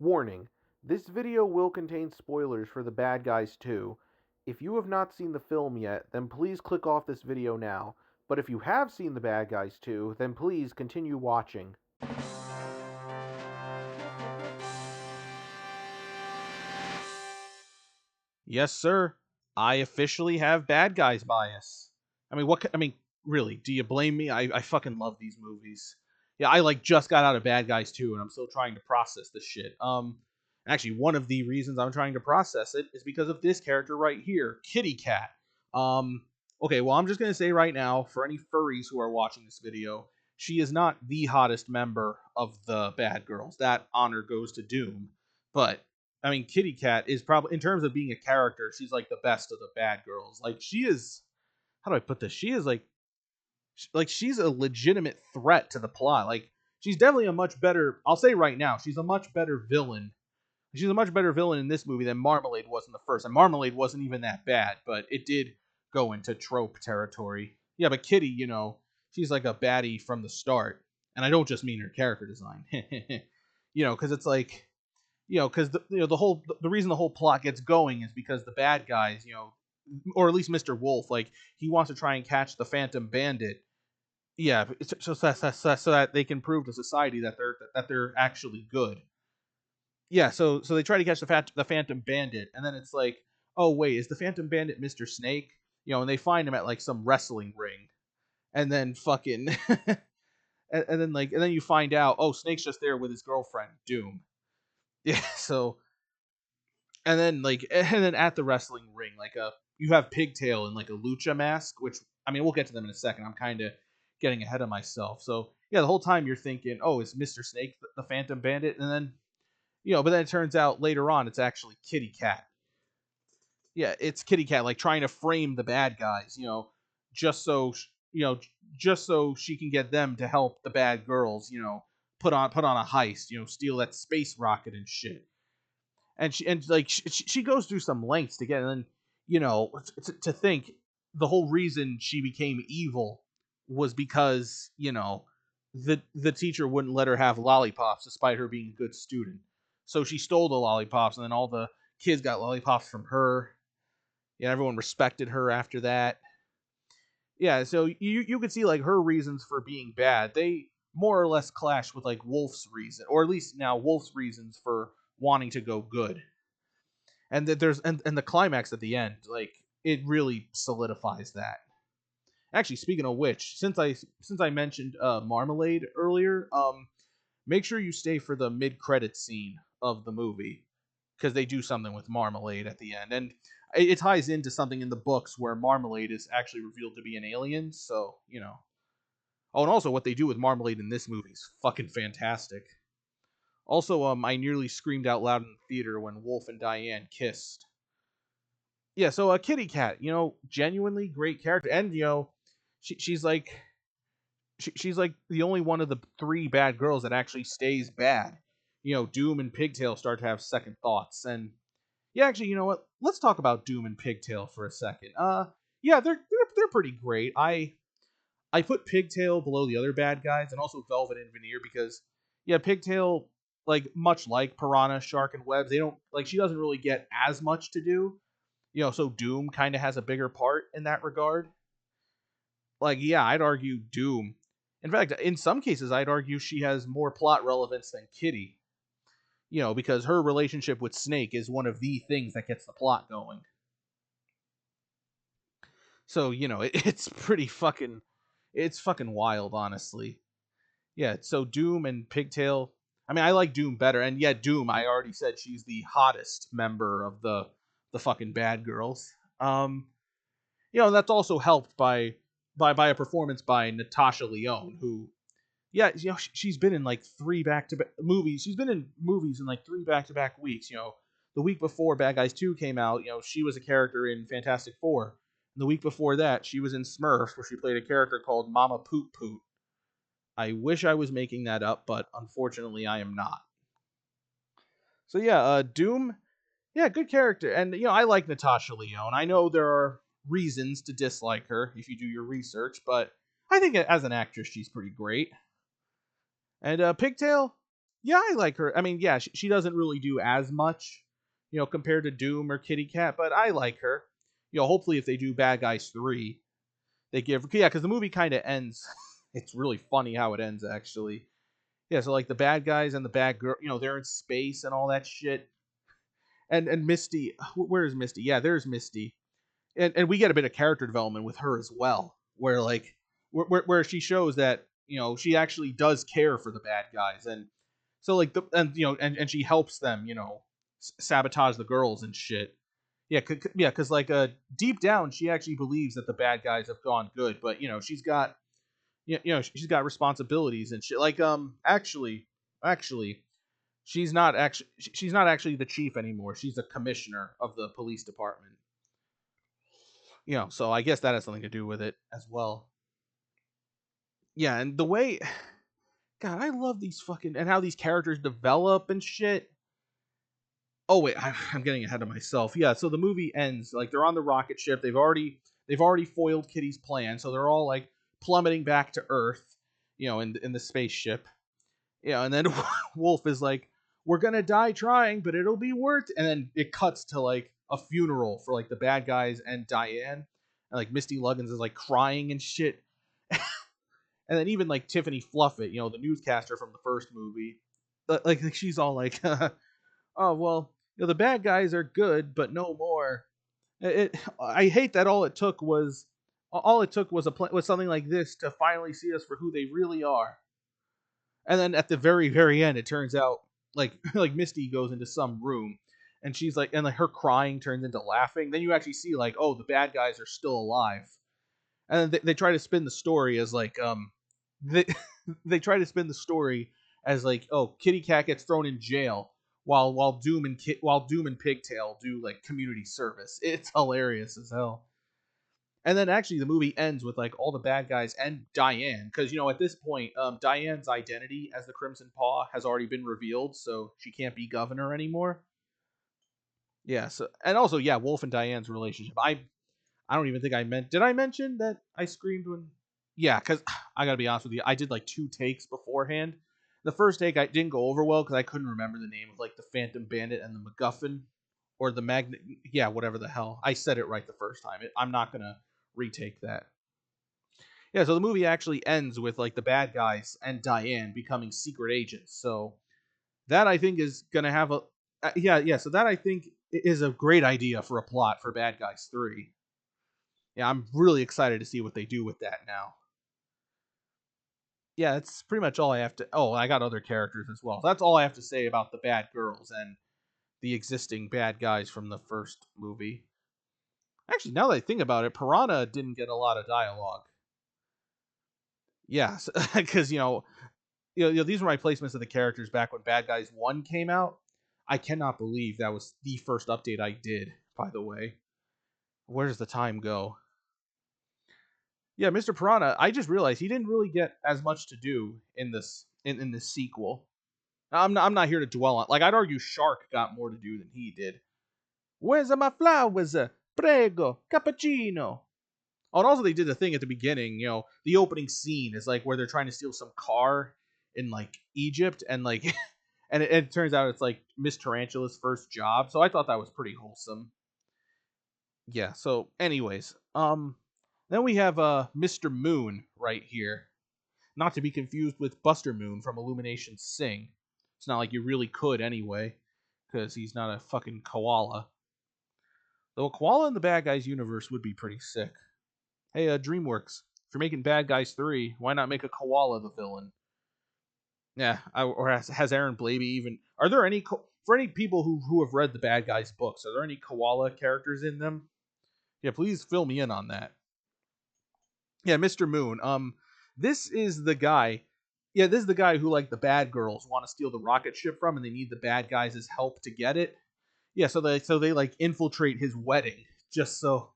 Warning: this video will contain spoilers for The Bad Guys 2. If you have not seen the film yet, then please click off this video now. But if you have seen The Bad Guys 2, then please continue watching. Yes, sir. I officially have bad guys bias. Really, do you blame me? I fucking love these movies. Yeah, I just got out of Bad Guys 2 and I'm still trying to process this shit. Actually, one of the reasons I'm trying to process it is because of this character right here, Kitty Cat. Um okay, well, I'm just going to say right now, for any furries who are watching this video, she is not the hottest member of the bad girls. That honor goes to Doom. But Kitty Cat is probably, in terms of being a character, she's like the best of the bad girls. Like, she is, how do I put this? She is she's a legitimate threat to the plot. Like, she's definitely a much better, I'll say right now, she's a much better villain. She's a much better villain in this movie than Marmalade was in the first. And Marmalade wasn't even that bad, but it did go into trope territory. Yeah, but Kitty, she's like a baddie from the start. And I don't just mean her character design. Because it's like, because the reason the whole plot gets going is because the bad guys, or at least Mr. Wolf, like, he wants to try and catch the Phantom Bandit. Yeah, so that they can prove to society that they're actually good. Yeah, so they try to catch the Phantom Bandit, and then it's like, oh wait, is the Phantom Bandit Mr. Snake? And they find him at like some wrestling ring, and then fucking, and then you find out, oh, Snake's just there with his girlfriend Doom. Yeah, so and then at the wrestling ring, you have Pigtail in like a lucha mask, which, we'll get to them in a second. I'm kind of getting ahead of myself. So yeah, the whole time you're thinking, oh, is Mr. Snake the Phantom Bandit? And then, but then it turns out later on it's actually Kitty Cat. Yeah, it's Kitty Cat, like, trying to frame the bad guys, just so you know, just so she can get them to help the bad girls, put on a heist, steal that space rocket and shit. And she goes through some lengths to get, and then, to think the whole reason she became evil was because, the teacher wouldn't let her have lollipops despite her being a good student. So she stole the lollipops, and then all the kids got lollipops from her. Yeah, everyone respected her after that. Yeah, so you could see, like, her reasons for being bad, they more or less clash with, like, Wolf's reason, or at least now Wolf's reasons for wanting to go good. And that there's and the climax at the end, like, it really solidifies that. Actually, speaking of which, since I mentioned Marmalade earlier, make sure you stay for the mid-credit scene of the movie, because they do something with Marmalade at the end, and it ties into something in the books where Marmalade is actually revealed to be an alien. So, Oh, and also what they do with Marmalade in this movie is fucking fantastic. Also, I nearly screamed out loud in the theater when Wolf and Diane kissed. Yeah, so Kitty Cat, genuinely great character, and she's like she's like the only one of the three bad girls that actually stays bad. Doom and Pigtail start to have second thoughts, and yeah, actually, you know what? Let's talk about Doom and Pigtail for a second. Yeah, they're pretty great. I put Pigtail below the other bad guys, and also Velvet and Veneer, because, yeah, Pigtail, like, much like Piranha, Shark, and Webs, they don't, like, she doesn't really get as much to do. So Doom kind of has a bigger part in that regard. Like, yeah, I'd argue Doom. In fact, in some cases, I'd argue she has more plot relevance than Kitty. Because her relationship with Snake is one of the things that gets the plot going. So, it's fucking wild, honestly. Yeah, so Doom and Pigtail, I like Doom better, and yeah, Doom, I already said she's the hottest member of the fucking bad girls. And that's also helped by a performance by Natasha Lyonne, who, yeah, she's been in like three back-to-back movies. She's been in movies in like three back-to-back weeks. The week before Bad Guys 2 came out, she was a character in Fantastic Four. And the week before that, she was in Smurfs, where she played a character called Mama Poot Poot. I wish I was making that up, but unfortunately I am not. So yeah, Doom, yeah, good character. And, I like Natasha Lyonne. I know there are reasons to dislike her if you do your research, but I think as an actress, she's pretty great. And Pigtail, Yeah, I like her. I mean, yeah, she doesn't really do as much, compared to Doom or Kitty Cat, but I like her. Hopefully if they do Bad Guys 3, they give yeah, because the movie kind of ends. It's really funny how it ends, actually. Yeah, so like the bad guys and the bad girl, they're in space and all that shit. And Misty, where is Misty? Yeah, there's Misty, and we get a bit of character development with her as well, where like where she shows that she actually does care for the bad guys, and so like the and and she helps them sabotage the girls and shit. Yeah, yeah, because like deep down she actually believes that the bad guys have gone good, but she's got responsibilities and shit. Like actually she's not actually the chief anymore. She's a commissioner of the police department. So I guess that has something to do with it as well. Yeah, and the way God, I love these fucking and how these characters develop and shit. Oh wait, I'm getting ahead of myself. Yeah, so the movie ends like they're on the rocket ship. They've already foiled Kitty's plan, so they're all like plummeting back to Earth, in the spaceship. And then Wolf is like, "We're gonna die trying, but it'll be worth." And then it cuts to like a funeral for like the bad guys and Diane, and like Misty Luggins is like crying and shit. And then even like Tiffany Fluffit, the newscaster from the first movie, like she's all like, "Oh well, the bad guys are good, but no more." I hate that all it took was was something like this to finally see us for who they really are. And then at the very very end, it turns out like like Misty goes into some room, and she's like, and like her crying turns into laughing. Then you actually see like, oh, the bad guys are still alive, and then they try to spin the story as like they they try to spin the story as like, oh, Kitty Cat gets thrown in jail while Doom and Pigtail do like community service. It's hilarious as hell. And then actually the movie ends with like all the bad guys and Diane, because at this point, Diane's identity as the Crimson Paw has already been revealed, so she can't be governor anymore. Yeah. So and also yeah, Wolf and Diane's relationship. I don't even think I meant. Did I mention that I screamed when? Yeah, because I gotta be honest with you, I did like two takes beforehand. The first take I didn't go over well because I couldn't remember the name of like the Phantom Bandit and the MacGuffin, or the Magnet. Yeah, whatever the hell. I said it right the first time. I'm not gonna retake that. Yeah, so the movie actually ends with like the bad guys and Diane becoming secret agents. So that I think is gonna have a yeah. So that I think is a great idea for a plot for Bad Guys 3. Yeah, I'm really excited to see what they do with that now. Yeah, that's pretty much all I have to. Oh, I got other characters as well. That's all I have to say about the bad girls and the existing bad guys from the first movie. Actually, now that I think about it, Piranha didn't get a lot of dialogue. Yes, because these were my placements of the characters back when Bad Guys 1 came out. I cannot believe that was the first update I did. By the way, where does the time go? Yeah, Mr. Piranha. I just realized he didn't really get as much to do in this sequel. I'm not here to dwell on. Like I'd argue, Shark got more to do than he did. Where's my flowers? Prego, cappuccino. Oh, and also they did a thing at the beginning. The opening scene is like where they're trying to steal some car in like Egypt, and like, and it turns out it's like Miss Tarantula's first job. So I thought that was pretty wholesome. Yeah. So, anyways, then we have Mr. Moon right here, not to be confused with Buster Moon from Illumination Sing. It's not like you really could anyway, because he's not a fucking koala. Though a koala in the Bad Guys universe would be pretty sick. Hey, DreamWorks, if you're making Bad Guys 3, why not make a koala the villain? Yeah, or has Aaron Blaby even? Are there any for any people who have read the Bad Guys books? Are there any koala characters in them? Yeah, please fill me in on that. Yeah, Mr. Moon. This is the guy. Yeah, this is the guy who like the bad girls want to steal the rocket ship from, and they need the bad guys' help to get it. Yeah, so they like infiltrate his wedding just so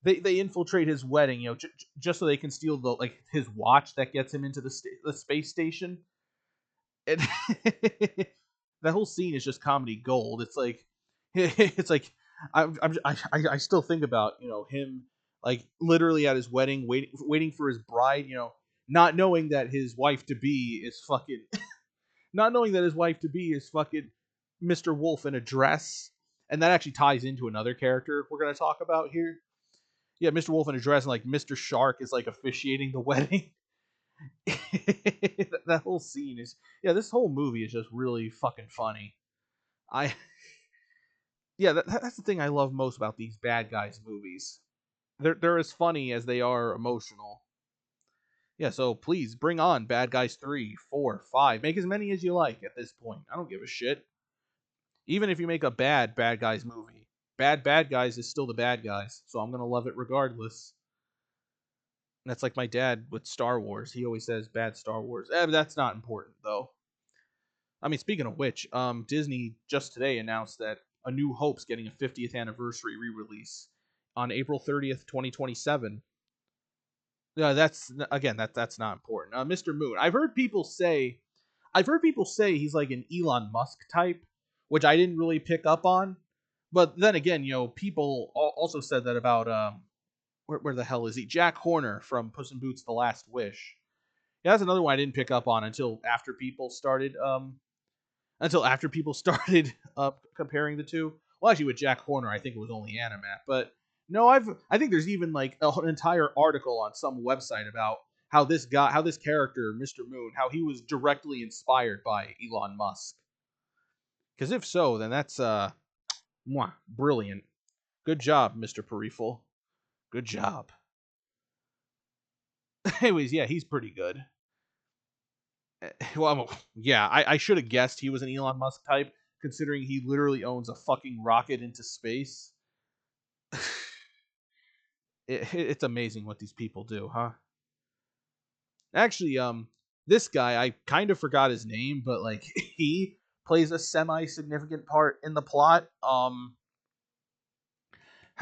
they infiltrate his wedding, just so they can steal the like his watch that gets him into the space station. And that whole scene is just comedy gold. It's like it's like I still think about him like literally at his wedding waiting for his bride, not knowing that his wife to be is fucking not knowing that his wife to be is fucking Mr. Wolf in a dress, and that actually ties into another character we're gonna talk about here. Yeah, Mr. Wolf in a dress, and like Mr. Shark is like officiating the wedding. That whole scene is, yeah. This whole movie is just really fucking funny. I Yeah, that's the thing I love most about these bad guys movies. They're as funny as they are emotional. Yeah, so please bring on Bad Guys 3, 4, 5. Make as many as you like at this point. I don't give a shit. Even if you make a bad guys movie, bad guys is still the bad guys, so I'm gonna love it regardless. And that's like my dad with Star Wars. He always says bad Star Wars. But that's not important though. I mean, speaking of which, Disney just today announced that A New Hope's getting a 50th anniversary re-release on April 30th, 2027. Yeah, that's again that's not important. Mr. Moon. I've heard people say he's like an Elon Musk type, which I didn't really pick up on. But then again, people also said that about where the hell is he? Jack Horner from Puss in Boots: The Last Wish. Yeah, that's another one I didn't pick up on until after people started comparing the two. Well, actually, with Jack Horner, I think it was only Animat, but no, I think there's even like an entire article on some website about how this character, Mr. Moon, how he was directly inspired by Elon Musk. Because if so, then that's brilliant. Good job, Mr. Peripheral. Good job. Anyways, yeah, he's pretty good. Well, yeah, I should have guessed he was an Elon Musk type, considering he literally owns a fucking rocket into space. It's amazing what these people do, huh? Actually, this guy, I kind of forgot his name, but like he plays a semi-significant part in the plot. How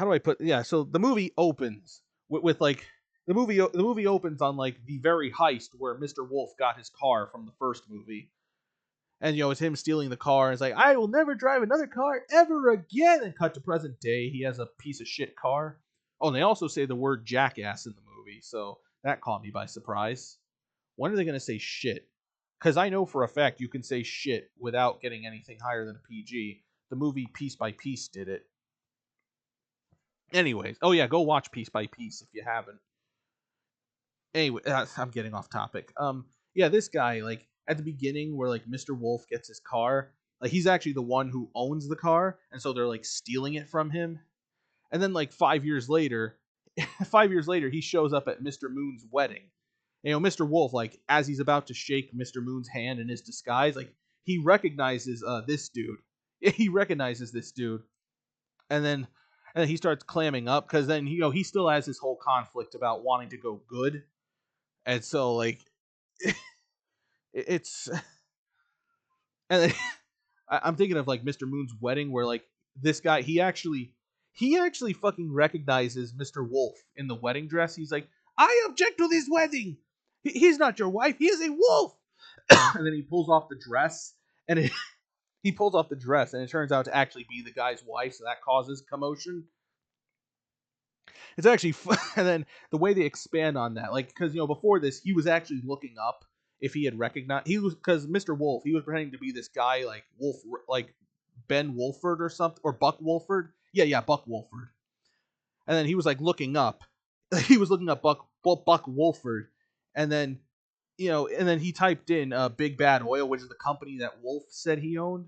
do I put? Yeah, so the movie opens with like the movie opens on like the very heist where Mr. Wolf got his car from the first movie. And it's him stealing the car. And it's like, I will never drive another car ever again. And cut to present day, he has a piece of shit car. Oh, and they also say the word jackass in the movie, so that caught me by surprise. When are they going to say shit? Because I know for a fact you can say shit without getting anything higher than a PG. The movie Piece by Piece did it. Anyways, oh yeah, go watch Piece by Piece if you haven't. Anyway, I'm getting off topic. Yeah, this guy, like at the beginning, where like Mr. Wolf gets his car, like he's actually the one who owns the car, and so they're like stealing it from him. And then like 5 years later, 5 years later, he shows up at Mr. Moon's wedding. Mr. Wolf, like as he's about to shake Mr. Moon's hand in his disguise, like he recognizes this dude. He recognizes this dude, and then he starts clamming up because then he still has his whole conflict about wanting to go good, and so like it's and then, I'm thinking of like Mr. Moon's wedding where like this guy he actually fucking recognizes Mr. Wolf in the wedding dress. He's like, I object to this wedding. He's not your wife. He is a wolf. And then he pulls off the dress, and he pulls off the dress, and it turns out to actually be the guy's wife. So that causes commotion. It's actually and then the way they expand on that, like because before this he was actually looking up if he had recognized he was because Mr. Wolf he was pretending to be this guy like Wolf like Ben Wolford or something or Buck Wolford. Yeah, Buck Wolford. And then he was like looking up, he was looking up Buck Wolford, and then and then he typed in Big Bad Oil, which is the company that Wolf said he owned.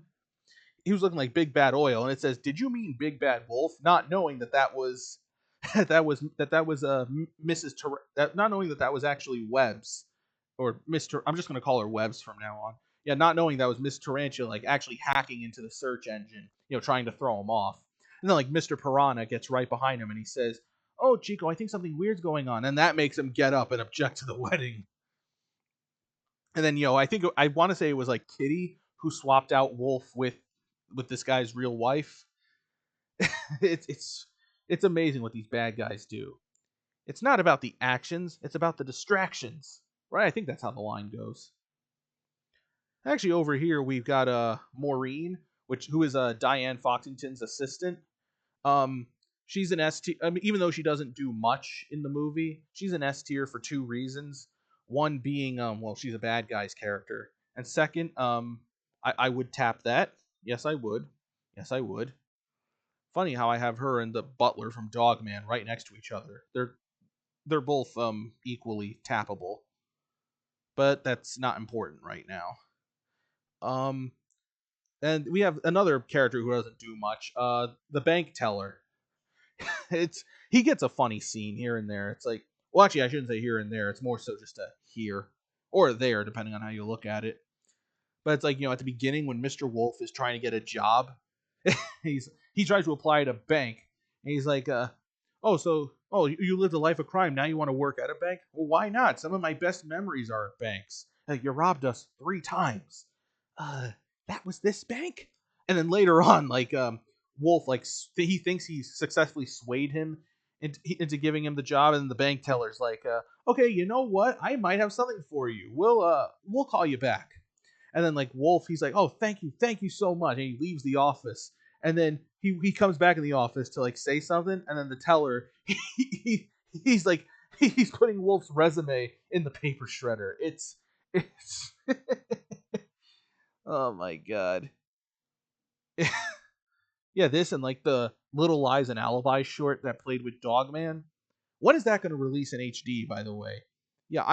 He was looking like Big Bad Oil, and it says, "Did you mean Big Bad Wolf?" Not knowing that was Mrs. Not knowing that was actually Webbs or Mr. I'm just gonna call her Webbs from now on. Yeah, not knowing that was Miss Tarantula, like actually hacking into the search engine, trying to throw him off. And then like Mr. Piranha gets right behind him and he says, "Oh, Chico, I think something weird's going on," and that makes him get up and object to the wedding. And then I think I want to say it was like Kitty who swapped out Wolf with this guy's real wife. It's amazing what these bad guys do. It's not about the actions, it's about the distractions. Right? I think that's how the line goes. Actually, over here we've got Maureen, who is Diane Foxington's assistant. Um, she's an S tier. I mean, even though she doesn't do much in the movie, she's an S tier for two reasons. One being, well, she's a bad guy's character, And second, I would tap that. Yes, I would. Yes, I would. Funny how I have her and the butler from Dogman right next to each other. They're both equally tappable, but that's not important right now. Um, and we have another character who doesn't do much. The bank teller. It's he gets a funny scene here and there. It's like, well, actually, I shouldn't say here and there. It's more so just a here or there, depending on how you look at it. But it's like, at the beginning when Mr. Wolf is trying to get a job, he tries to apply at a bank, and he's like, you lived a life of crime. Now you want to work at a bank? Well, why not? Some of my best memories are at banks. Like, you robbed us 3 times. Uh, that was this bank. And then later on, like, Wolf, like, he thinks he successfully swayed him into giving him the job, and the bank teller's like, okay, you know what? I might have something for you. We'll call you back. And then like Wolf, he's like, "Oh, thank you so much," and he leaves the office. And then he comes back in the office to like say something, and then the teller he's like he's putting Wolf's resume in the paper shredder. It's oh my god. Yeah, this and like the Little Lies and Alibis short that played with Dogman. When is that going to release in HD, by the way? Yeah,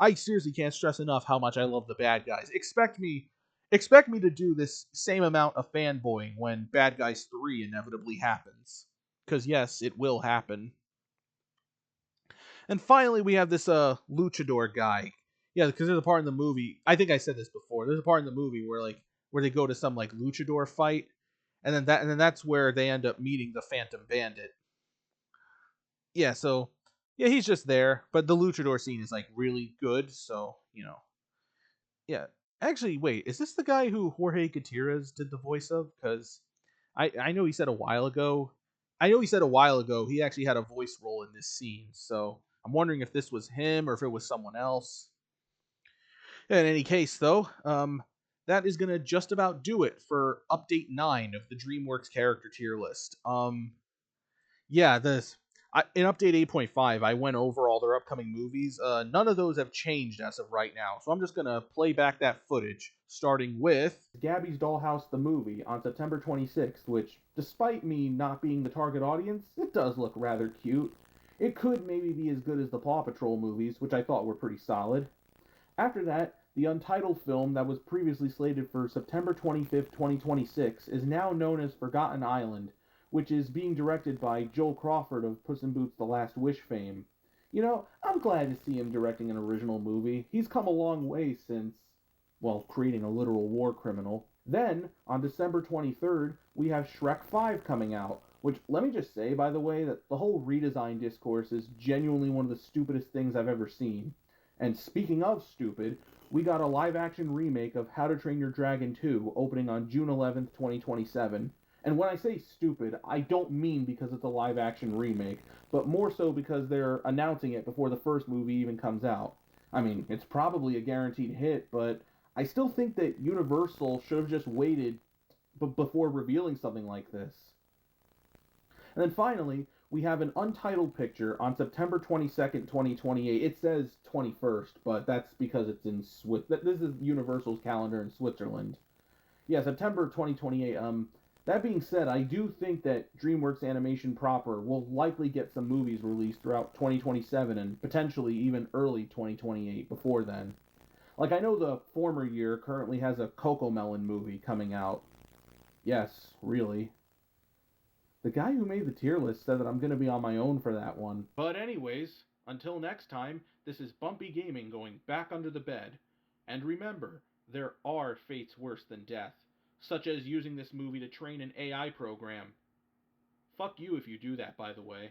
I seriously can't stress enough how much I love the Bad Guys. Expect me to do this same amount of fanboying when Bad Guys 3 inevitably happens. Cuz yes, it will happen. And finally we have this luchador guy. Yeah, because there's a part in the movie. I think I said this before. There's a part in the movie where they go to some like luchador fight, and then that's where they end up meeting the Phantom Bandit. Yeah, so yeah, he's just there, but the luchador scene is like really good, so yeah. Actually, wait, is this the guy who Jorge Gutierrez did the voice of? Because I know he said a while ago. I know he said a while ago he actually had a voice role in this scene, so I'm wondering if this was him or if it was someone else. In any case, though, that is gonna just about do it for update 9 of the DreamWorks character tier list. Yeah, in update 8.5, I went over all their upcoming movies. None of those have changed as of right now, so I'm just gonna play back that footage, starting with Gabby's Dollhouse the movie on September 26th, which, despite me not being the target audience, it does look rather cute. It could maybe be as good as the Paw Patrol movies, which I thought were pretty solid. After that, the untitled film that was previously slated for September 25th, 2026, is now known as Forgotten Island, which is being directed by Joel Crawford of Puss in Boots: The Last Wish fame. I'm glad to see him directing an original movie. He's come a long way since, well, creating a literal war criminal. Then, on December 23rd, we have Shrek 5 coming out, which, let me just say, by the way, that the whole redesign discourse is genuinely one of the stupidest things I've ever seen. And speaking of stupid, we got a live action remake of How to Train Your Dragon 2 opening on June 11th, 2027. And when I say stupid, I don't mean because it's a live action remake, but more so because they're announcing it before the first movie even comes out. I mean, it's probably a guaranteed hit, but I still think that Universal should have just waited before revealing something like this. And then finally, we have an untitled picture on September 22nd, 2028. It says 21st, but that's because it's in Switzerland. This is Universal's calendar in Switzerland. Yeah, September 2028. That being said, I do think that DreamWorks Animation proper will likely get some movies released throughout 2027 and potentially even early 2028 before then. Like, I know the former year currently has a Cocomelon movie coming out. Yes, really. The guy who made the tier list said that I'm going to be on my own for that one. But, anyways, until next time, this is Bumpy Gaming going back under the bed. And remember, there are fates worse than death, such as using this movie to train an AI program. Fuck you if you do that, by the way.